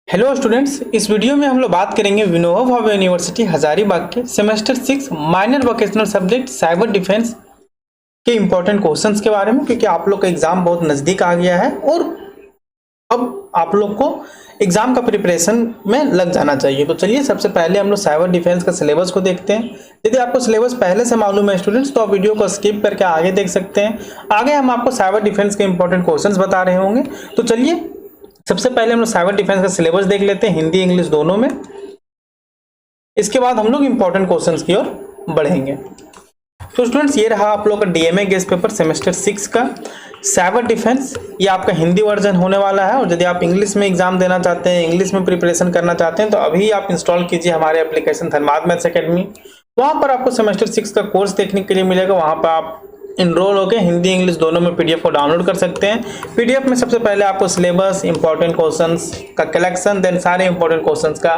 Hello students, इस video में हम लोग बात करेंगे विनोबा भावे यूनिवर्सिटी हजारीबाग के semester 6 minor vocational subject cyber defence के इम्पोर्टेंट क्वेश्चंस के बारे में, क्योंकि आप लोग का एग्जाम बहुत नज़दीक आ गया है और अब आप लोग को एग्जाम का प्रिपरेशन में लग जाना चाहिए। तो चलिए सबसे पहले हम लोग साइबर डिफेंस का सिलेबस को देखते हैं। यदि आपको सिलेबस पहले से मालूम है स्टूडेंट्स, तो आप वीडियो को स्किप करके आगे देख सकते हैं। आगे हम आपको साइबर डिफेंस के इंपॉर्टेंट क्वेश्चंस बता रहे होंगे। तो चलिए सबसे पहले हम लोग साइबर डिफेंस का सिलेबस देख लेते हैं, हिंदी इंग्लिश दोनों में। इसके बाद हम लोग इंपॉर्टेंट क्वेश्चंस की ओर बढ़ेंगे। तो स्टूडेंट्स, ये रहा आप लोग का डीएमए गेस्ट पेपर सेमेस्टर 6 का साइबर डिफेंस। ये आपका हिंदी वर्जन होने वाला है, और यदि आप इंग्लिश में एग्जाम देना चाहते हैं, इंग्लिश में प्रिपरेशन करना चाहते हैं, तो अभी आप इंस्टॉल कीजिए हमारे एप्लीकेशन धनबाद मैथ्स अकेडमी। वहाँ पर आपको सेमेस्टर 6 का कोर्स देखने के लिए मिलेगा। वहाँ पर आप इनरोल होकर हिंदी इंग्लिश दोनों में पीडीएफ को डाउनलोड कर सकते हैं। पीडीएफ में सबसे पहले आपको सिलेबस, इंपॉर्टेंट क्वेश्चंस का कलेक्शन, देन सारे इंपॉर्टेंट क्वेश्चंस का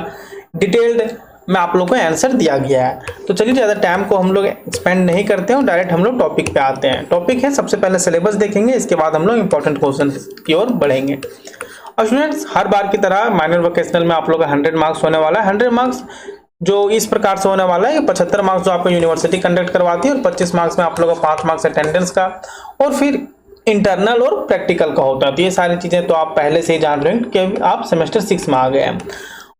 डिटेल्ड में आप लोगों को आंसर दिया गया है। तो चलिए ज़्यादा टाइम को हम लोग स्पेंड नहीं करते हैं, डायरेक्ट हम लोग टॉपिक पे आते हैं। टॉपिक है, सबसे पहले सिलेबस देखेंगे, इसके बाद हम लोग इंपॉर्टेंट क्वेश्चन की ओर बढ़ेंगे। और स्टूडेंट्स, हर बार की तरह माइनर वोकेशनल में आप लोग का 100 मार्क्स होने वाला है। 100 मार्क्स जो इस प्रकार से होने वाला है, 75 मार्क्स जो आपको यूनिवर्सिटी कंडक्ट करवाती है, और 25 मार्क्स में आप लोगों का 5 मार्क्स अटेंडेंस का, और फिर इंटरनल और प्रैक्टिकल का होता है। तो ये सारी चीज़ें तो आप पहले से ही जान रहे हैं कि आप सेमेस्टर 6 में आ गए हैं।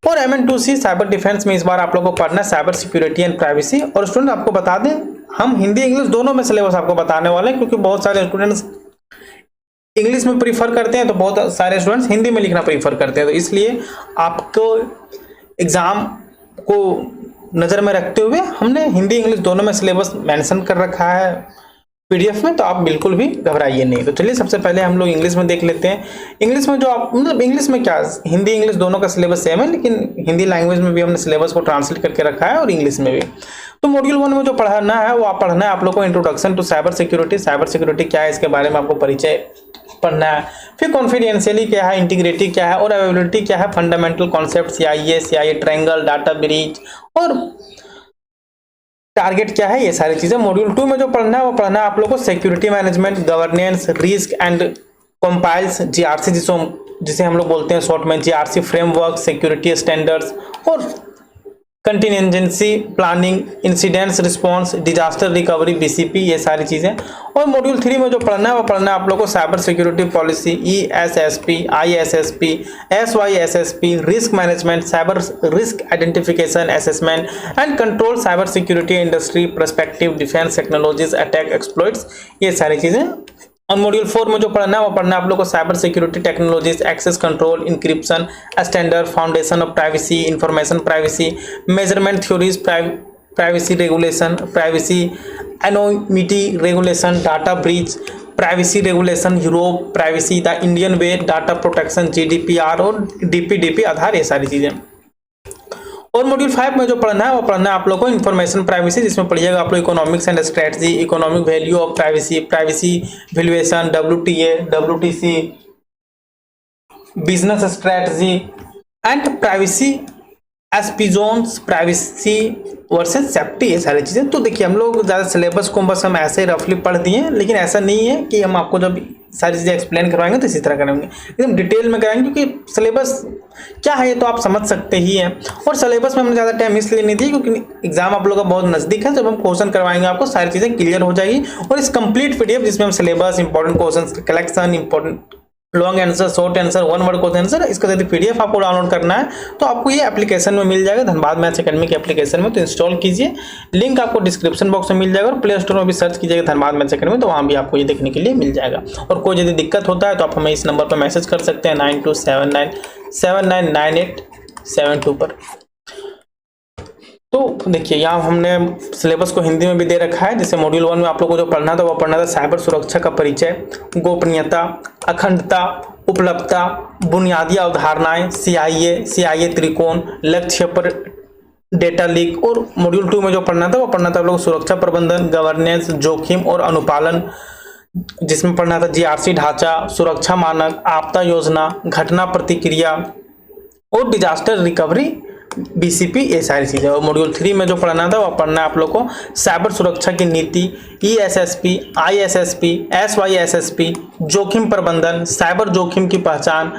और MN2C साइबर डिफेंस में इस बार आप लोगों को पढ़ना है साइबर सिक्योरिटी एंड प्राइवेसी। और स्टूडेंट आपको बता दें, हम हिंदी इंग्लिश दोनों में सिलेबस आपको बताने वाले हैं, क्योंकि बहुत सारे स्टूडेंट्स इंग्लिश में प्रीफर करते हैं, तो बहुत सारे स्टूडेंट्स हिंदी में लिखना प्रीफर करते हैं। तो इसलिए आपको एग्जाम को नज़र में रखते हुए हमने हिंदी इंग्लिश दोनों में सिलेबस मेंशन कर रखा है पीडीएफ में, तो आप बिल्कुल भी घबराइए नहीं। तो चलिए सबसे पहले हम लोग इंग्लिश में देख लेते हैं। इंग्लिश में जो आप मतलब इंग्लिश में क्या, हिंदी इंग्लिश दोनों का सिलेबस सेम है, लेकिन हिंदी लैंग्वेज में भी हमने सिलेबस को ट्रांसलेट करके रखा है और इंग्लिश में भी। तो मॉड्यूल 1 में जो पढ़ना है वो आप पढ़ना है आप लोग को introduction to cyber security. Cyber security क्या है, इसके बारे में आपको परिचय पढ़ना है। फिर कॉन्फिडेंशियली क्या है, इंटीग्रिटी क्या है, और अवेलेबिलिटी क्या है, fundamental concept, CIA triangle, data breach और टारगेट क्या है, ये सारी चीजें। मॉड्यूल 2 में जो पढ़ना है वो पढ़ना है आप लोगों को security management, governance, risk and compiles, GRC जिसे हम लोग बोलते हैं शॉर्ट में, GRC फ्रेमवर्क, सिक्योरिटी स्टैंडर्ड्स और contingency planning, incidents response, disaster recovery, BCP, ये सारी चीज़ें। और मॉड्यूल 3 में जो पढ़ना है वो पढ़ना है आप लोगों को cyber security policy, ESSP, ISSP, SYSSP, risk management, cyber risk identification assessment and control, cyber security industry perspective, defence technologies, attack exploits, ये सारी चीज़ें। और मॉड्यूल 4 में जो पढ़ना है वो पढ़ना है आप लोग को cyber security technologies, access control, encryption, standard, foundation of privacy, information privacy, measurement theories, privacy regulation, privacy anonymity regulation, data breach, privacy regulation, Europe privacy, the Indian way, data protection, GDPR और DPDP Aadhaar, ये सारी चीज़ें। और module 5 में जो पढ़ना है वो पढ़ना है आप लोगों को इन्फॉर्मेशन प्राइवेसी, जिसमें पढ़िएगा आप लोग economics and strategy, economic value of privacy, privacy valuation, WTA, WTC, business strategy and privacy espionage, privacy versus safety, ये सारी चीज़ें। तो देखिए, हम लोग ज़्यादा सिलेबस को बस हम ऐसे रफली पढ़ दिए, लेकिन ऐसा नहीं है कि हम आपको जब सारी चीज़ें एक्सप्लेन करवाएंगे तो इसी तरह करेंगे, एकदम डिटेल में कराएंगे, क्योंकि सिलेबस क्या है ये तो आप समझ सकते ही हैं। और सिलेबस में हमने ज़्यादा टाइम इसलिए नहीं दी क्योंकि एग्जाम आप लोगों का बहुत नज़दीक है। जब हम क्वेश्चन करवाएंगे आपको सारी चीज़ें क्लियर हो जाएगी। और इस कंप्लीट पीडीएफ जिसमें हम syllabus, important question collection, important long answer, short answer, 1 word question answer, इसका यदि पीडीएफ आपको डाउनलोड करना है तो आपको ये एप्लीकेशन में मिल जाएगा, धनबाद मैथ्स अकेडमी के एप्लीकेशन में। तो इंस्टॉल कीजिए, लिंक आपको डिस्क्रिप्शन बॉक्स में मिल जाएगा, और प्ले स्टोर में भी सर्च कीजिएगा धनबाद मैथ्स अकेडमी, तो वहाँ भी आपको ये देखने के लिए मिल जाएगा। और कोई यदि दिक्कत होता है तो आप हमें इस नंबर पर मैसेज कर सकते हैं 9279799872 पर। तो देखिए, यहाँ हमने सिलेबस को हिंदी में भी दे रखा है। जैसे मॉड्यूल 1 में आप लोगों को जो पढ़ना था वो पढ़ना था साइबर सुरक्षा का परिचय, गोपनीयता, अखंडता, उपलब्धता, बुनियादी अवधारणाएं, CIA त्रिकोण, लक्ष्य पर डेटा लीक। और मॉड्यूल 2 में जो पढ़ना था वो पढ़ना था आप लोग सुरक्षा प्रबंधन, गवर्नेंस, जोखिम और अनुपालन, जिसमें पढ़ना था GRC ढांचा, सुरक्षा मानक, आपदा योजना, घटना प्रतिक्रिया और डिजास्टर रिकवरी, BCP, ये सारी चीज़ें। और मॉड्यूल 3 में जो पढ़ना था वो पढ़ना है आप लोग को साइबर सुरक्षा की नीति, ESSP, ISSP, SYSSP, जोखिम प्रबंधन, साइबर जोखिम की पहचान,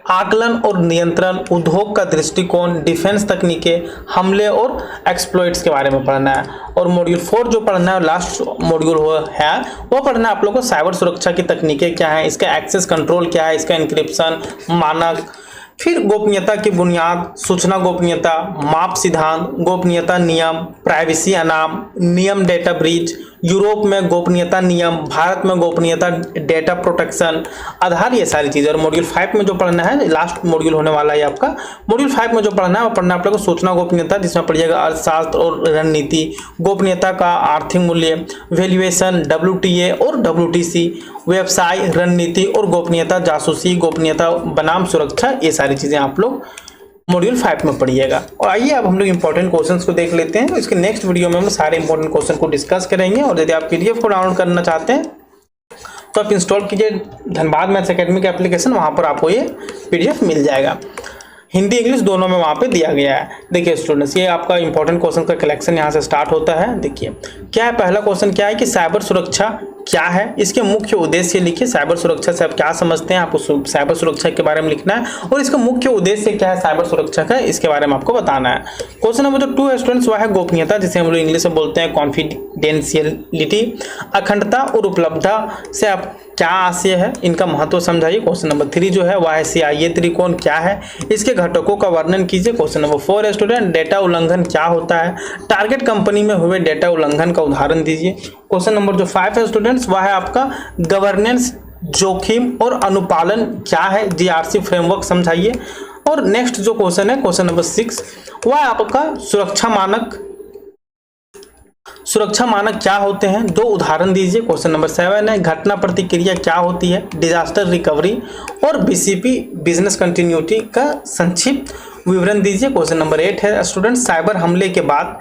आकलन और नियंत्रण, उद्योग का दृष्टिकोण, डिफेंस तकनीकें, हमले और एक्सप्लॉइट्स के बारे में पढ़ना है। और मॉड्यूल 4 जो पढ़ना है, लास्ट मॉड्यूल है वो पढ़ना है आप लोगों को साइबर सुरक्षा की तकनीकें क्या है, इसका एक्सेस कंट्रोल क्या है, इसका इंक्रिप्शन मानक, फिर गोपनीयता की बुनियाद, सूचना गोपनीयता, माप सिद्धांत, गोपनीयता नियम, प्राइवेसी अनाम नियम, डेटा ब्रीच, यूरोप में गोपनीयता नियम, भारत में गोपनीयता डेटा प्रोटेक्शन, आधार, ये सारी चीज़ें। और मॉड्यूल 5 में जो पढ़ना है, लास्ट मॉड्यूल होने वाला है आपका, मॉड्यूल 5 में जो पढ़ना है वो पढ़ना है आप लोगों को सूचना गोपनीयता, जिसमें पढ़िएगा अर्थशास्त्र और रणनीति, गोपनीयता का आर्थिक मूल्य, वैल्यूएशन, WTA और WTC, व्यवसाय, रणनीति और गोपनीयता, जासूसी, गोपनीयता बनाम सुरक्षा, ये सारी चीज़ें आप लोग मॉड्यूल 5 में पढ़िएगा। और आइए अब हम लोग इंपॉर्टेंट क्वेश्चंस को देख लेते हैं। इसके नेक्स्ट वीडियो में हम सारे इंपॉर्टेंट क्वेश्चन को डिस्कस करेंगे। और यदि आप PDF को डाउनलोड करना चाहते हैं तो आप इंस्टॉल कीजिए धनबाद मैथ्स एकेडमी का एप्लीकेशन, वहाँ पर आपको ये PDF मिल जाएगा। हिंदी इंग्लिश दोनों में वहाँ पे दिया गया है। देखिए स्टूडेंट्स, ये आपका इंपॉर्टेंट क्वेश्चन का कलेक्शन यहाँ से स्टार्ट होता है। देखिए क्या है, पहला क्वेश्चन क्या है कि साइबर सुरक्षा क्या है, इसके मुख्य उद्देश्य लिखिए। साइबर सुरक्षा से आप क्या समझते हैं, आपको साइबर सुरक्षा के बारे में लिखना है। और इसका मुख्य उद्देश्य क्या है साइबर सुरक्षा का, इसके बारे में आपको बताना है। क्वेश्चन नंबर 2 है स्टूडेंट्स, वह है गोपनीयता, जिसे हम लोग इंग्लिश में बोलते हैं कॉन्फिडेंशियलिटी। अखंडता और उपलब्धता से आप क्या आशय है, इनका महत्व समझाइए। क्वेश्चन नंबर 3 जो है वह है CIA त्रिकोण क्या है, इसके घटकों का वर्णन कीजिए। क्वेश्चन नंबर 4 है स्टूडेंट, डेटा उल्लंघन क्या होता है, टारगेट कंपनी में हुए डेटा उल्लंघन का उदाहरण दीजिए। क्वेश्चन नंबर जो 5 है स्टूडेंट्स, वह है आपका गवर्नेंस, जोखिम और अनुपालन क्या है, GRC फ्रेमवर्क समझाइए। और नेक्स्ट जो क्वेश्चन है क्वेश्चन नंबर 6, वह है आपका सुरक्षा मानक। सुरक्षा मानक क्या होते हैं, 2 उदाहरण दीजिए। क्वेश्चन नंबर 7 है घटना प्रतिक्रिया क्या होती है, डिजास्टर रिकवरी और BCP बिजनेस कंटिन्यूटी का संक्षिप्त विवरण दीजिए। क्वेश्चन नंबर 8 है स्टूडेंट, साइबर हमले के बाद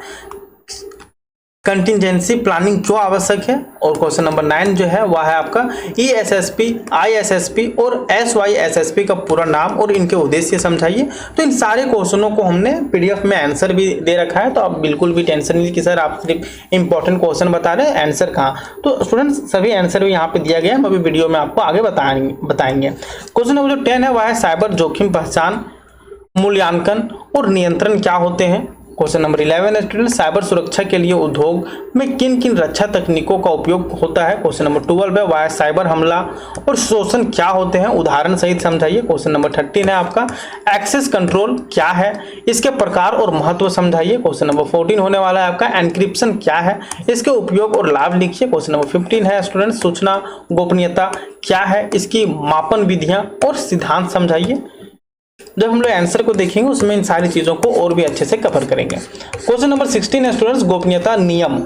कंटिजेंसी प्लानिंग क्यों आवश्यक है। और क्वेश्चन नंबर 9 जो है वह है आपका ESSP, ISSP और SYSSP का पूरा नाम और इनके उद्देश्य समझाइए। तो इन सारे क्वेश्चनों को हमने PDF में आंसर भी दे रखा है, तो आप बिल्कुल भी टेंशन नहीं कि सर आप सिर्फ इंपॉर्टेंट क्वेश्चन बता रहे हैं, आंसर कहाँ। तो स्टूडेंट्स सभी आंसर भी यहाँ पे दिया गया है, हम अभी वीडियो में आपको आगे बताएंगे। क्वेश्चन नंबर जो 10 है वह है साइबर जोखिम पहचान, मूल्यांकन और नियंत्रण क्या होते हैं। क्वेश्चन नंबर 11 स्टूडेंट, साइबर सुरक्षा के लिए उद्योग में किन किन रक्षा तकनीकों का उपयोग होता है। क्वेश्चन नंबर 12 है वह साइबर हमला और शोषण क्या होते हैं, उदाहरण सहित समझाइए। क्वेश्चन नंबर 13 है आपका एक्सेस कंट्रोल क्या है, इसके प्रकार और महत्व समझाइए। क्वेश्चन नंबर 14 होने वाला है आपका एनक्रिप्शन क्या है, इसके उपयोग और लाभ लिखिए। क्वेश्चन नंबर 15 है स्टूडेंट सूचना गोपनीयता क्या है, इसकी मापन विधियां और सिद्धांत समझाइए। जब हम लोग आंसर को देखेंगे उसमें इन सारी चीजों को और भी अच्छे से कवर करेंगे। क्वेश्चन नंबर 16 है स्टूडेंट्स गोपनीयता नियम।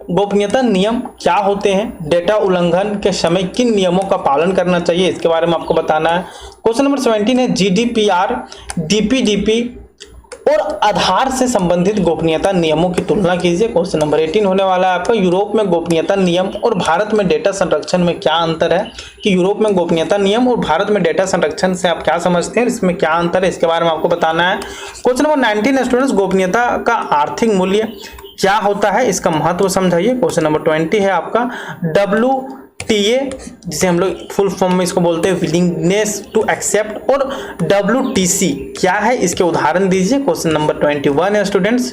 गोपनीयता नियम क्या होते हैं, डेटा उल्लंघन के समय किन नियमों का पालन करना चाहिए, इसके बारे में आपको बताना है। क्वेश्चन नंबर 17 है GDPR, DPDP और आधार से संबंधित गोपनीयता नियमों की तुलना कीजिए। क्वेश्चन नंबर 18 होने वाला है आपका यूरोप में गोपनीयता नियम और भारत में डेटा संरक्षण में क्या अंतर है, कि यूरोप में गोपनीयता नियम और भारत में डेटा संरक्षण से आप क्या समझते हैं, इसमें क्या अंतर है, इसके बारे में आपको बताना है। क्वेश्चन नंबर 19 स्टूडेंट्स गोपनीयता का आर्थिक मूल्य क्या होता है, इसका महत्व समझाइए। क्वेश्चन नंबर 20 है आपका WTA, जिसे हम लोग फुल फॉर्म में इसको बोलते हैं विलिंगनेस टू एक्सेप्ट, और WTC क्या है, इसके उदाहरण दीजिए। क्वेश्चन नंबर 21 है स्टूडेंट्स,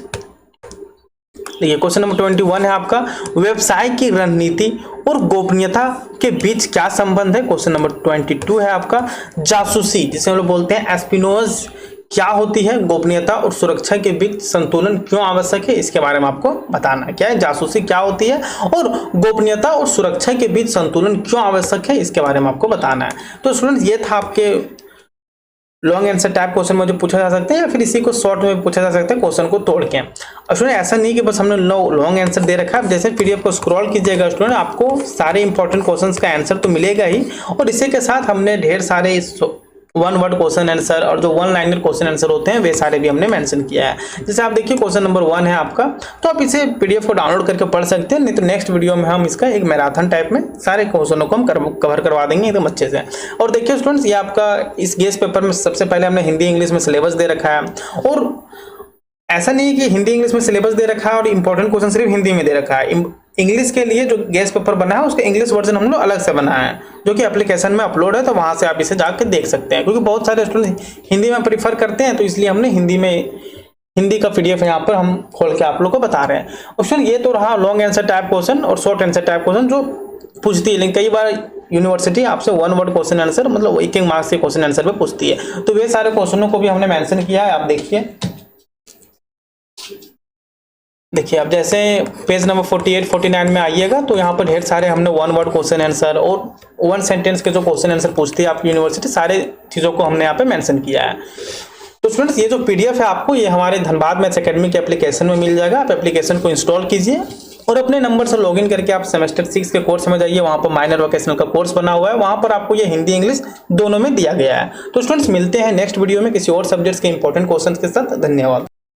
देखिए क्वेश्चन नंबर 21 है आपका व्यवसाय की रणनीति और गोपनीयता के बीच क्या संबंध है। क्वेश्चन नंबर 22 है आपका जासूसी, जिसे हम लोग बोलते हैं एस्पिनोज क्या होती है, गोपनीयता और सुरक्षा के बीच संतुलन क्यों आवश्यक है, इसके बारे में आपको बताना है। क्या है जासूसी क्या होती है और गोपनीयता और सुरक्षा के बीच संतुलन क्यों आवश्यक है, इसके बारे में आपको बताना है। तो स्टूडेंट्स ये था आपके लॉन्ग आंसर टाइप क्वेश्चन में जो पूछा जा सकते हैं या फिर इसी को शॉर्ट में पूछा जा सकता है क्वेश्चन को तोड़ के। और स्टूडेंट ऐसा नहीं कि बस हमने लॉन्ग आंसर दे रखा है, जैसे PDF को स्क्रॉल कीजिएगा स्टूडेंट आपको सारे इंपॉर्टेंट क्वेश्चंस का आंसर तो मिलेगा ही, और इसी के साथ हमने ढेर सारे 1 वर्ड क्वेश्चन आंसर और जो 1 लाइनर क्वेश्चन आंसर होते हैं वे सारे भी हमने मेंशन किया है। जैसे आप देखिए क्वेश्चन नंबर 1 है आपका, तो आप इसे PDF को डाउनलोड करके पढ़ सकते हैं, नहीं तो नेक्स्ट वीडियो में हम इसका एक मैराथन टाइप में सारे क्वेश्चनों को हम कवर करवा देंगे एकदम अच्छे से। और देखिए स्टूडेंट्स ये आपका इस गेस्ट पेपर में सबसे पहले हमने हिंदी इंग्लिश में सिलेबस दे रखा है, और ऐसा नहीं है कि हिंदी इंग्लिश में सिलेबस दे रखा है और इंपॉर्टेंट क्वेश्चन सिर्फ हिंदी में दे रखा है। इंग्लिश के लिए जो गेस्ट पेपर बना है उसका इंग्लिश वर्जन हम लोग अलग से बनाया है, जो कि एप्लीकेशन में अपलोड है, तो वहाँ से आप इसे जाकर देख सकते हैं। क्योंकि बहुत सारे स्टूडेंट हिंदी में प्रीफर करते हैं, तो इसलिए हमने हिंदी का PDF यहाँ पर हम खोल के आप लोग को बता रहे हैं। ऑप्शन ये तो रहा लॉन्ग आंसर टाइप क्वेश्चन और शॉर्ट आंसर टाइप क्वेश्चन जो पूछती है, लेकिन कई बार यूनिवर्सिटी आपसे 1 वर्ड क्वेश्चन आंसर मतलब 1 मार्क्स के क्वेश्चन आंसर पे पूछती है। तो वे सारे क्वेश्चनों को भी हमने मेंशन किया है, आप देखिए अब जैसे पेज नंबर 48 49 में आइएगा तो यहाँ पर ढेर सारे हमने 1 वर्ड क्वेश्चन आंसर और 1 सेंटेंस के जो क्वेश्चन आंसर पूछती है आपकी यूनिवर्सिटी, सारे चीज़ों को हमने यहाँ पे मेंशन किया है। तो स्टूडेंट्स ये जो PDF है आपको ये हमारे धनबाद मैथ्स एकेडमी के एप्लीकेशन में मिल जाएगा। आप एप्लीकेशन को इंस्टॉल कीजिए और अपने नंबर से लॉगिन करके आप सेमेस्टर 6 के कोर्स में जाइए। वहाँ पर माइनर वोकेशनल का कोर्स बना हुआ है, वहाँ पर आपको ये हिंदी इंग्लिश दोनों में दिया गया है। तो स्टूडेंट्स मिलते हैं नेक्स्ट वीडियो में किसी और सब्जेक्ट्स के इंपॉर्टेंट क्वेश्चन के साथ। धन्यवाद।